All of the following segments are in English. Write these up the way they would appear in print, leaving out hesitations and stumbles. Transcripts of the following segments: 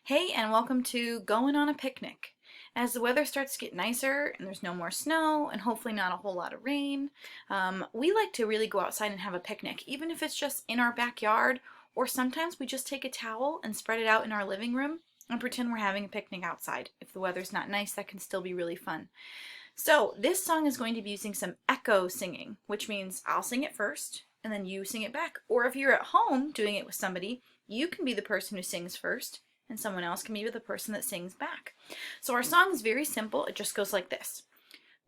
Hey, and welcome to Going on a Picnic. As the weather starts to get nicer and there's no more snow and hopefully not a whole lot of rain, we like to really go outside and have a picnic, even if it's just in our backyard, or sometimes we just take a towel and spread it out in our living room and pretend we're having a picnic outside. If the weather's not nice, that can still be really fun. So this song is going to be using some echo singing, which means I'll sing it first and then you sing it back. Or if you're at home doing it with somebody, you can be the person who sings first and someone else can be the person that sings back. So our song is very simple. It just goes like this.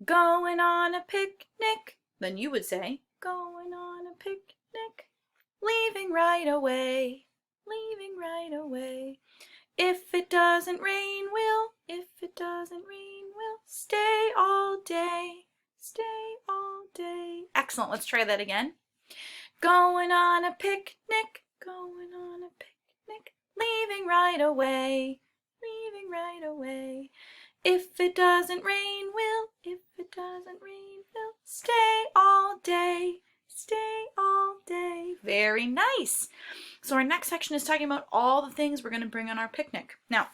Going on a picnic. Then you would say, going on a picnic. Leaving right away. Leaving right away. If it doesn't rain, if it doesn't rain, we'll stay all day. Stay all day. Excellent. Let's try that again. Going on a picnic. Going on a picnic. Leaving right away, leaving right away. If it doesn't rain, if it doesn't rain, we'll stay all day, stay all day. Very nice. So our next section is talking about all the things we're going to bring on our picnic. Now,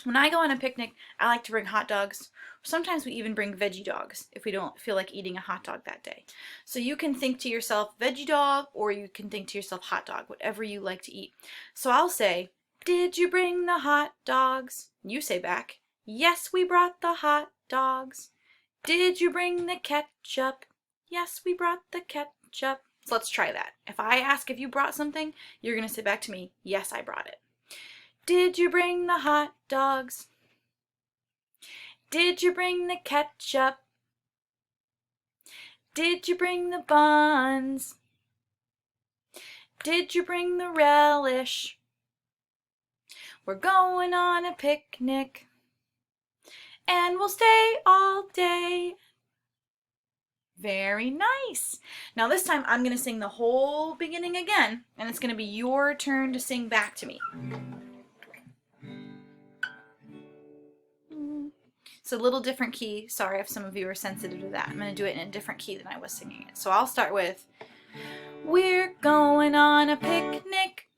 when I go on a picnic, I like to bring hot dogs. Sometimes we even bring veggie dogs if we don't feel like eating a hot dog that day. So you can think to yourself veggie dog, or you can think to yourself hot dog, whatever you like to eat. So I'll say, did you bring the hot dogs? You say back, yes, we brought the hot dogs. Did you bring the ketchup? Yes, we brought the ketchup. So let's try that. If I ask if you brought something, you're going to say back to me, yes, I brought it. Did you bring the hot dogs? Did you bring the ketchup? Did you bring the buns? Did you bring the relish? We're going on a picnic and we'll stay all day. Very nice. Now this time I'm going to sing the whole beginning again, and it's going to be your turn to sing back to me. It's a little different key. Sorry if some of you are sensitive to that. I'm going to do it in a different key than I was singing it. So I'll start with, we're going on a picnic,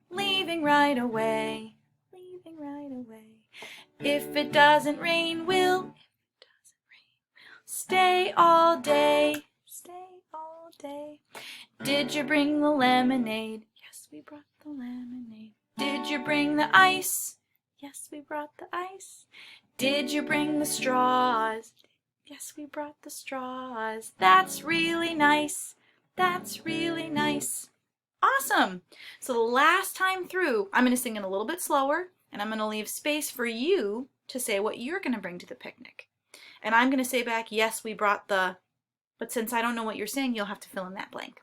leaving right away, leaving right away. If it doesn't rain, we'll stay all day, stay all day. Did you bring the lemonade? Yes, we brought the lemonade. Did you bring the ice? Yes, we brought the ice. Did you bring the straws? Yes, we brought the straws. That's really nice. That's really nice. Awesome. So the last time through, I'm going to sing it a little bit slower, and I'm going to leave space for you to say what you're going to bring to the picnic. And I'm going to say back, yes, we brought the, but since I don't know what you're saying, you'll have to fill in that blank.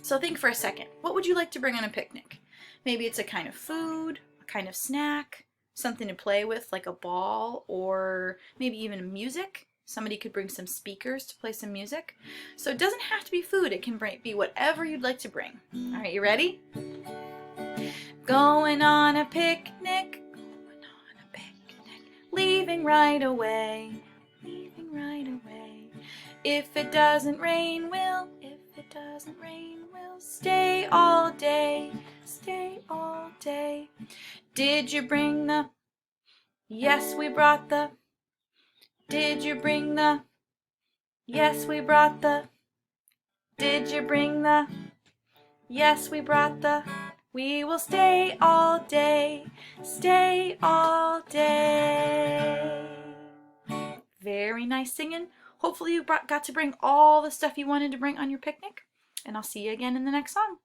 So think for a second. What would you like to bring on a picnic? Maybe it's a kind of food, a kind of snack, something to play with like a ball, or maybe even music. Somebody could bring some speakers to play some music. So it doesn't have to be food. It can be whatever you'd like to bring. All right, you ready? Going on a picnic, going on a picnic, leaving right away, leaving right away. If it doesn't rain, if it doesn't rain, we'll stay all day, stay all day. Did you bring the, yes, we brought the, did you bring the, yes, we brought the, did you bring the, yes, we brought the, we will stay all day, stay all day. Very nice singing. Hopefully you got to bring all the stuff you wanted to bring on your picnic, and I'll see you again in the next song.